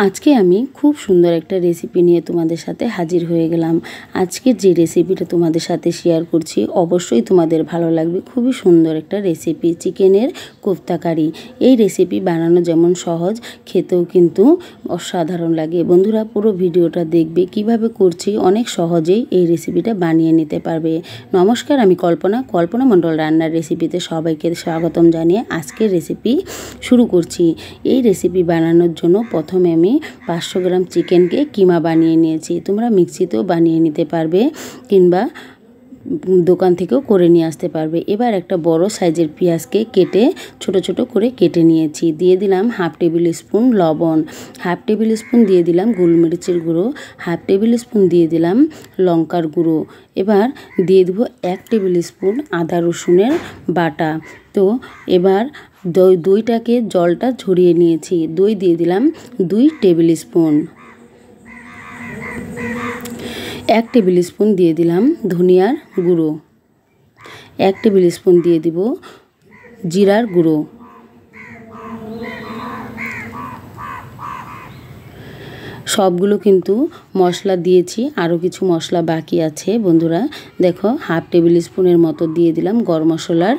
আজকে আমি খুব সুন্দর একটা রেসিপি নিয়ে তোমাদের সাথে হাজির হয়ে গেলাম। আজকের যে রেসিপিটা তোমাদের সাথে শেয়ার করছি অবশ্যই তোমাদের ভালো লাগবে। খুবই সুন্দর একটা রেসিপি, চিকেনের কোফতা কারি। এই রেসিপি বানানো যেমন সহজ, খেতেও কিন্তু অসাধারণ লাগে। বন্ধুরা পুরো ভিডিওটা দেখবে, কিভাবে করছি অনেক সহজেই এই রেসিপিটা বানিয়ে নিতে পারবে। নমস্কার, আমি কল্পনা মণ্ডল রান্নার রেসিপিতে সবাইকে স্বাগতম জানিয়ে আজকের রেসিপি শুরু করছি। এই রেসিপি বানানোর জন্য প্রথমে আমি 500 গ্রাম চিকেনকে কিমা বানিয়ে নিয়েছি। তোমরা মিক্সিতেও বানিয়ে নিতে পারবে কিংবা দোকান থেকেও করে নিয়ে আসতে পারবে। এবার একটা বড় সাইজের পেঁয়াজকে কেটে ছোট ছোট করে কেটে নিয়েছি। দিয়ে দিলাম হাফ টেবিল স্পুন লবণ, হাফ টেবিল স্পুন দিয়ে দিলাম গোলমরিচের গুঁড়ো, হাফ টেবিল স্পুন দিয়ে দিলাম লঙ্কার গুঁড়ো। এবার দিয়ে দেবো 1 টেবিল স্পুন আদা রসুনের বাটা। তো এবার দইটাকে জলটা ঝরিয়ে নিয়েছি। দই দিয়ে দিলাম 2 টেবিল স্পুন। 1 টেবিল স্পুন দিয়ে দিলাম ধনিয়ার গুঁড়ো, 1 টেবিল স্পুন দিয়ে দিব জিরার গুঁড়ো, সবগুলো কিন্তু মশলা দিয়েছি, আরও কিছু মশলা বাকি আছে। বন্ধুরা দেখো, হাফ টেবিল স্পুনের মতো দিয়ে দিলাম গরম মশলার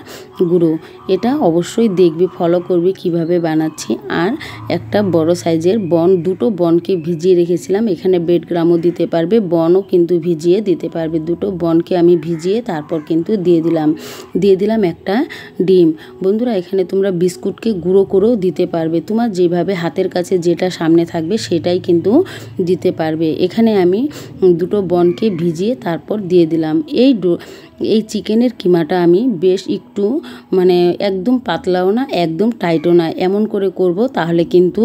গুঁড়ো। এটা অবশ্যই দেখবে, ফলো করবে কিভাবে বানাচ্ছি। আর একটা বড় সাইজের দুটো বনকে ভিজিয়ে রেখেছিলাম। এখানে বেড গ্রামও দিতে পারবে, বনও কিন্তু ভিজিয়ে দিতে পারবে। দুটো বনকে আমি ভিজিয়ে তারপর কিন্তু দিয়ে দিলাম একটা ডিম। বন্ধুরা এখানে তোমরা বিস্কুটকে গুঁড়ো করেও দিতে পারবে, তোমার যেভাবে হাতের কাছে যেটা সামনে থাকবে সেটাই কিন্তু দিতে পারবে। এখানে আমি দুটো বনকে ভিজিয়ে তারপর দিয়ে দিলাম। এই চিকেনের কিমাটা আমি বেশ একটু একদম পাতলাও না একদম টাইটও না, এমন করে করব, তাহলে কিন্তু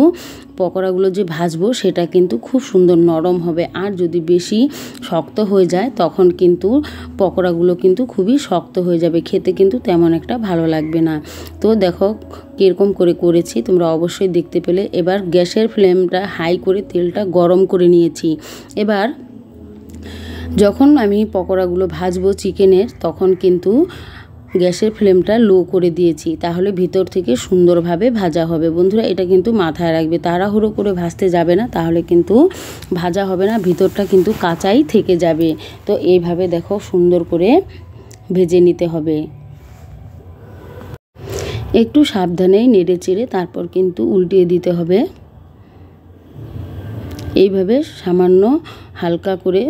পকোড়াগুলো যে ভাজবো সেটা কিন্তু খুব সুন্দর নরম হবে। আর যদি বেশি শক্ত হয়ে যায় তখন কিন্তু পকোড়াগুলো কিন্তু খুবই শক্ত হয়ে যাবে, খেতে কিন্তু তেমন একটা ভালো লাগবে না। তো দেখো কীরকম করে করেছি তোমরা অবশ্যই দেখতে পেলে। এবার গ্যাসের ফ্লেমটা হাই করে তেলটা গরম করে নিয়েছি। এবার যখন আমি পকোড়াগুলো ভাজবো চিকেনের, তখন কিন্তু গ্যাসের ফ্লেমটা লো করে দিয়েছি, তাহলে ভিতর থেকে সুন্দরভাবে ভাজা হবে। বন্ধুরা এটা কিন্তু মাথায় রাখবে, তাড়াহুড়ো করে ভাজতে যাবে না, তাহলে কিন্তু ভাজা হবে না, ভিতরটা কিন্তু কাঁচাই থেকে যাবে। তো এইভাবে দেখো সুন্দর করে ভেজে নিতে হবে। একটু সাবধানেই নেড়ে চেড়ে তারপর কিন্তু উল্টিয়ে দিতে হবে। এইভাবে সামান্য হালকা করে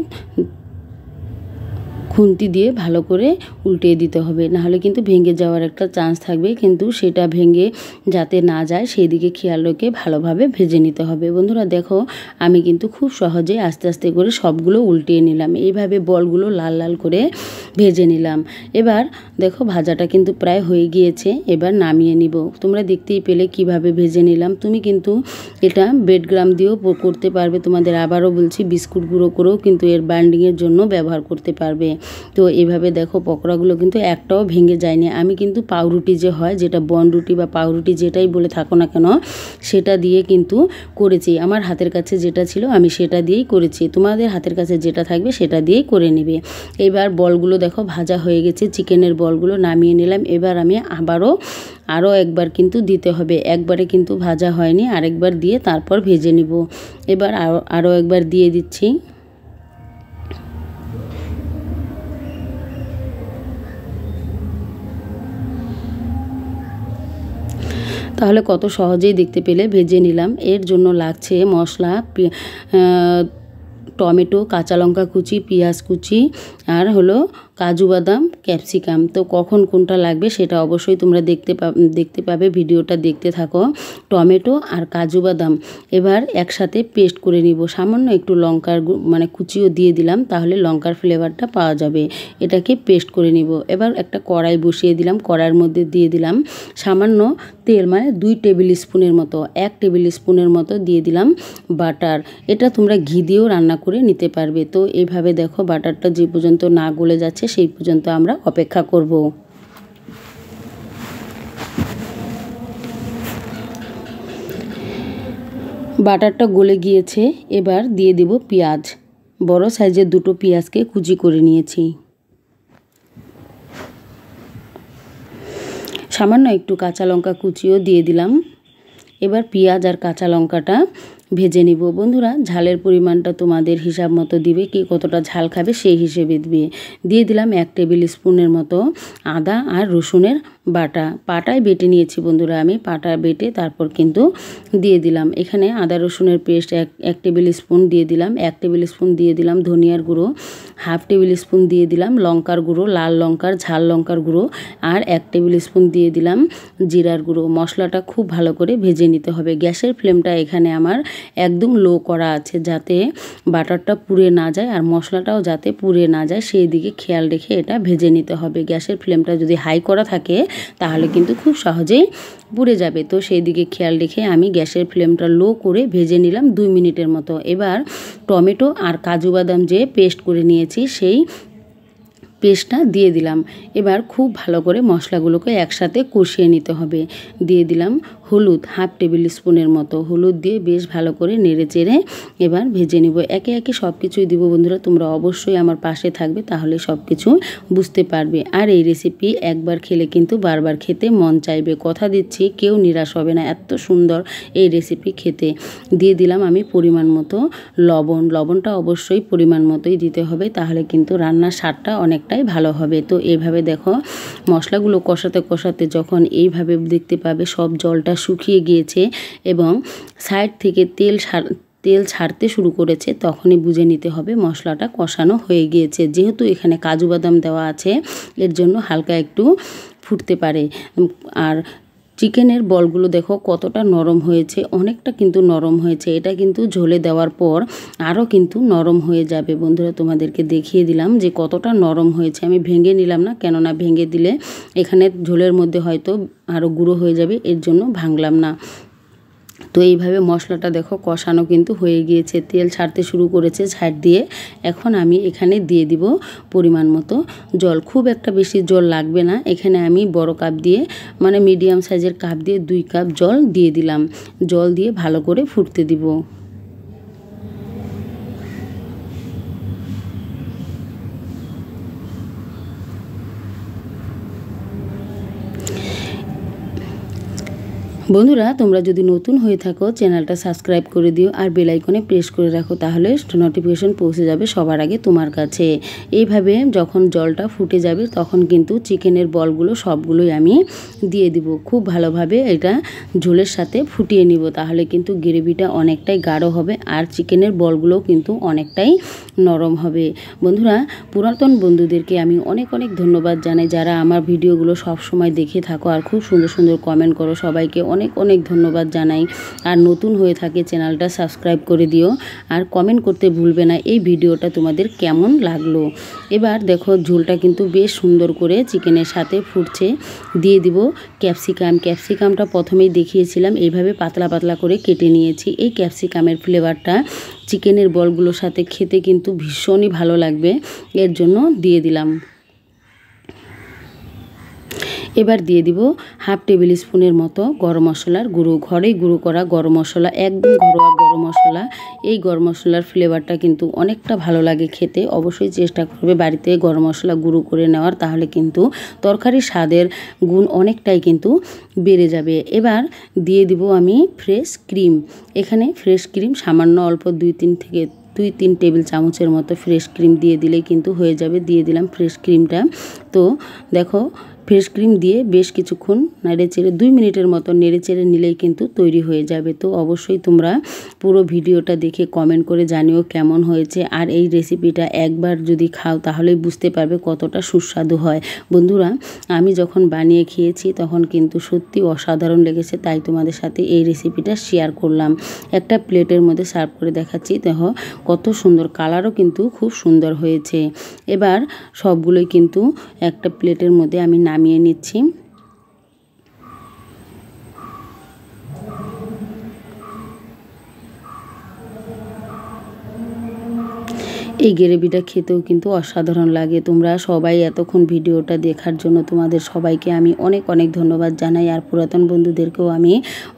খুন্তি দিয়ে ভালো করে উল্টিয়ে দিতে হবে, নাহলে কিন্তু ভেঙে যাওয়ার একটা চান্স থাকবে। কিন্তু সেটা ভেঙে যাতে না যায় সেই দিকে খেয়াল রেখে ভালোভাবে ভেজে নিতে হবে। বন্ধুরা দেখো, আমি কিন্তু খুব সহজে আস্তে আস্তে করে সবগুলো উল্টিয়ে নিলাম। এইভাবে বলগুলো লাল লাল করে ভেজে নিলাম। এবার দেখো ভাজাটা কিন্তু প্রায় হয়ে গিয়েছে, এবার নামিয়ে নিব। তোমরা দেখতেই পেলে কিভাবে ভেজে নিলাম। তুমি কিন্তু এটা বেড গ্রাম দিয়েও করতে পারবে, তোমাদের আবারও বলছি বিস্কুট গুঁড়ো করেও কিন্তু এর বাইন্ডিংয়ের জন্য ব্যবহার করতে পারবে। তো এইভাবে দেখো পকোড়াগুলো কিন্তু একটাও ভেঙে যায়নি। আমি কিন্তু পাউরুটি যে হয়, যেটা বনরুটি বা পাউরুটি যেটাই বলে থাকো না কেন, সেটা দিয়ে কিন্তু করেছি। আমার হাতের কাছে যেটা ছিল আমি সেটা দিয়েই করেছি, তোমাদের হাতের কাছে যেটা থাকবে সেটা দিয়েই করে নেবে। এবার বলগুলো দেখো ভাজা হয়ে গেছে, চিকেনের বলগুলো নামিয়ে নিলাম। এবার আমি আরও একবার কিন্তু দিতে হবে, একবারে কিন্তু ভাজা হয়নি, আরেকবার দিয়ে তারপর ভেজে নিব। এবার আরও একবার দিয়ে দিচ্ছি। তাহলে কত সহজেই দেখতে পেলে ভেজে নিলাম। এর জন্য লাগছে মশলা, টমেটো, কাঁচা লঙ্কা কুচি, পেঁয়াজ কুচি, আর হলো কাজু বাদাম, ক্যাপসিকাম। তো কখন কোনটা লাগবে সেটা অবশ্যই তোমরা দেখতে পাবে, ভিডিওটা দেখতে থাকো। টমেটো আর কাজু বাদাম এবার একসাথে পেস্ট করে নিব। সামান্য একটু লঙ্কার কুচিও দিয়ে দিলাম, তাহলে লঙ্কার ফ্লেভারটা পাওয়া যাবে। এটাকে পেস্ট করে নিব। এবার একটা কড়াই বসিয়ে দিলাম, কড়াইয়ের মধ্যে দিয়ে দিলাম সামান্য তেল, 2 টেবিল স্পুনের মতো, 1 টেবিল স্পুনের মতো দিয়ে দিলাম বাটার। এটা তোমরা ঘি দিয়েও রান্না করে নিতে পারবে। তো এইভাবে দেখো বাটারটা যে পর্যন্ত না গলে যাচ্ছে সেই পর্যন্ত আমরা অপেক্ষা করব। বাটারটা গলে গিয়েছে, এবার দিয়ে দেব পেঁয়াজ। বড় সাইজের দুটো পেঁয়াজকে কুচি করে নিয়েছি। সামান্য একটু কাঁচা লঙ্কা কুচিও দিয়ে দিলাম। এবার পেঁয়াজ আর কাঁচা লঙ্কাটা ভেজে নিব। বন্ধুরা ঝালের পরিমাণটা তোমাদের হিসাব মতো দিবে, কি কতটা ঝাল খাবে সেই হিসেবে দিবে। দিয়ে দিলাম 1 টেবিল স্পুনের মতো আদা আর রসুনের বাটা। পাটায় বেটে নিয়েছি বন্ধুরা, আমি পাটায় বেটে তারপর কিন্তু দিয়ে দিলাম। এখানে আদা রসুনের পেস্ট 1 টেবিল স্পুন দিয়ে দিলাম। 1 টেবিল স্পুন দিয়ে দিলাম ধনিয়ার গুঁড়ো, 1/2 টেবিল স্পুন দিয়ে দিলাম লঙ্কার গুঁড়ো, লাল লঙ্কার ঝাল লঙ্কার গুঁড়ো, আর 1 টেবিল স্পুন দিয়ে দিলাম জিরার গুঁড়ো। মশলাটা খুব ভালো করে ভেজে নিতে হবে। গ্যাসের ফ্লেমটা এখানে আমার একদম লো করা আছে, যাতে বাটারটা পুড়ে না যায় আর মশলাটাও যাতে পুড়ে না যায় সেই দিকে খেয়াল রেখে এটা ভেজে নিতে হবে। গ্যাসের ফ্লেমটা যদি হাই করা থাকে তাহলে কিন্তু খুব সহজেই পুড়ে যাবে। তো সেই দিকে খেয়াল রেখে আমি গ্যাসের ফ্লেমটা লো করে ভেজে নিলাম 2 মিনিটের মতো। এবার টমেটো আর কাজু বাদাম যে পেস্ট করে নিয়েছি সেই পেস্টটা দিয়ে দিলাম। এবার খুব ভালো করে মশলাগুলোকে একসাথে কষিয়ে নিতে হবে। দিয়ে দিলাম হলুদ 1/2 টেবিল স্পুনের মতো, হলুদ দিয়ে বেশ ভালো করে নেড়ে চেড়ে এবার ভেজে নিব। একে একে সব কিছুই দিব বন্ধুরা, তোমরা অবশ্যই আমার পাশে থাকবে, তাহলে সব কিছু বুঝতে পারবে। আর এই রেসিপি একবার খেলে কিন্তু বারবার খেতে মন চাইবে, কথা দিচ্ছি কেউ নিরাশ হবে না, এত সুন্দর এই রেসিপি খেতে। দিয়ে দিলাম আমি পরিমাণ মতো লবণ। লবণটা অবশ্যই পরিমাণ মতোই দিতে হবে, তাহলে কিন্তু রান্নার স্বাদটা অনেকটাই ভালো হবে। তো এইভাবে দেখো মশলাগুলো কষাতে কষাতে যখন এইভাবে দেখতে পাবে সব জলটা শুকিয়ে গিয়েছে এবং সাইড থেকে তেল ছাড়তে শুরু করেছে, তখনই বুঝে নিতে হবে মশলাটা কষানো হয়ে গিয়েছে। যেহেতু এখানে কাজু বাদাম দেওয়া আছে এর জন্য হালকা একটু ফুটতে পারে। আর চিকেনের বলগুলো দেখো কতটা নরম হয়েছে, অনেকটা কিন্তু নরম হয়েছে। এটা কিন্তু ঝোলে দেওয়ার পর আরও কিন্তু নরম হয়ে যাবে। বন্ধুরা তোমাদেরকে দেখিয়ে দিলাম যে কতটা নরম হয়েছে। আমি ভেঙে নিলাম না, কেননা ভেঙে দিলে এখানে ঝোলের মধ্যে হয়তো আরও গুঁড়ো হয়ে যাবে, এর জন্য ভাঙলাম না। তো এইভাবে মশলাটা দেখো কষানো কিন্তু হয়ে গিয়েছে, তেল ছাড়তে শুরু করেছে সাইড দিয়ে। এখন আমি এখানে দিয়ে দিব পরিমাণ মতো জল। খুব একটা বেশি জল লাগবে না। এখানে আমি বড় কাপ দিয়ে মানে মিডিয়াম সাইজের কাপ দিয়ে 2 কাপ জল দিয়ে দিলাম। জল দিয়ে ভালো করে ফুটতে দিব। বন্ধুরা তোমরা যদি নতুন হয়ে থাকো চ্যানেলটা সাবস্ক্রাইব করে দিও আর বেল আইকনে প্রেস করে রাখো, তাহলে নোটিফিকেশন পৌঁছে যাবে সবার আগে তোমার কাছে। এইভাবে যখন জলটা ফুটে যাবে তখন কিন্তু চিকেনের বলগুলো সবগুলোই আমি দিয়ে দিব। খুব ভালোভাবে এটা ঝোলের সাথে ফুটিয়ে নিব, তাহলে কিন্তু গ্রেভিটা অনেকটাই গাঢ় হবে আর চিকেনের বলগুলোও কিন্তু অনেকটাই নরম হবে। বন্ধুরা পুরাতন বন্ধুদেরকে আমি অনেক অনেক ধন্যবাদ জানাই, যারা আমার ভিডিওগুলো সব সময় দেখে থাকো আর খুব সুন্দর সুন্দর কমেন্ট করো। সবাইকে অনেক অনেক ধন্যবাদ জানাই। আর নতুন হয়ে থাকে চ্যানেলটা সাবস্ক্রাইব করে দিও আর কমেন্ট করতে ভুলবে না এই ভিডিওটা তোমাদের কেমন লাগলো। এবার দেখো ঝোলটা কিন্তু বেশ সুন্দর করে চিকেনের সাথে ফুটছে। দিয়ে দিব ক্যাপসিকাম। ক্যাপসিকামটা প্রথমেই দেখিয়েছিলাম, এইভাবে পাতলা পাতলা করে কেটে নিয়েছি। এই ক্যাপসিকামের ফ্লেভারটা চিকেনের বলগুলোর সাথে খেতে কিন্তু ভীষণই ভালো লাগবে, এর জন্য দিয়ে দিলাম। এবার দিয়ে দিব 1/2 টেবিল স্পুনের মতো গরম মশলার গুঁড়ো। ঘরেই গুঁড়ো করা গরম মশলা, একদম ঘরোয়া গরম মশলা। এই গরম মশলার ফ্লেভারটা কিন্তু অনেকটা ভালো লাগে খেতে। অবশ্যই চেষ্টা করবে বাড়িতে গরম মশলা গুঁড়ো করে নেওয়ার, তাহলে কিন্তু তরকারির স্বাদের গুণ অনেকটাই কিন্তু বেড়ে যাবে। এবার দিয়ে দিব আমি ফ্রেশ ক্রিম। এখানে ফ্রেশ ক্রিম সামান্য অল্প 2-3 টেবিল চামচের মতো ফ্রেশ ক্রিম দিয়ে দিলেই কিন্তু হয়ে যাবে। দিয়ে দিলাম ফ্রেশ ক্রিমটা। তো দেখো ফ্রেশ ক্রিম দিয়ে বেশ কিছুক্ষণ নেড়েচেড়ে 2 মিনিটের মতো নেড়েচেড়ে নিলেই কিন্তু তৈরি হয়ে যাবে। তো অবশ্যই তোমরা পুরো ভিডিওটা দেখে কমেন্ট করে জানিও কেমন হয়েছে। আর এই রেসিপিটা একবার যদি খাও তাহলেই বুঝতে পারবে কতটা সুস্বাদু হয়। বন্ধুরা আমি যখন বানিয়ে খেয়েছি তখন কিন্তু সত্যি অসাধারণ লেগেছে, তাই তোমাদের সাথে এই রেসিপিটা শেয়ার করলাম। একটা প্লেটের মধ্যে সার্ভ করে দেখাচ্ছি। দেখো কত সুন্দর, কালারও কিন্তু খুব সুন্দর হয়েছে। এবার সবগুলোই কিন্তু একটা প্লেটের মধ্যে আমি নামিয়ে নিচ্ছি। এই গ্রেভিটা খেতেও কিন্তু অসাধারণ লাগে। তোমরা সবাই এতক্ষণ ভিডিওটা দেখার জন্য তোমাদের সবাইকে আমি অনেক অনেক ধন্যবাদ জানাই। আর পুরাতন বন্ধুদেরকেও আমি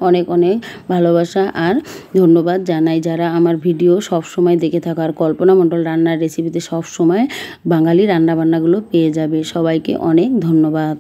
অনেক অনেক ভালোবাসা আর ধন্যবাদ জানাই, যারা আমার ভিডিও সব সময় দেখে থাকো। আর কল্পনা মণ্ডল রান্নার রেসিপিতে সব সময় বাঙালি রান্নাবান্নাগুলো পেয়ে যাবে। সবাইকে অনেক ধন্যবাদ।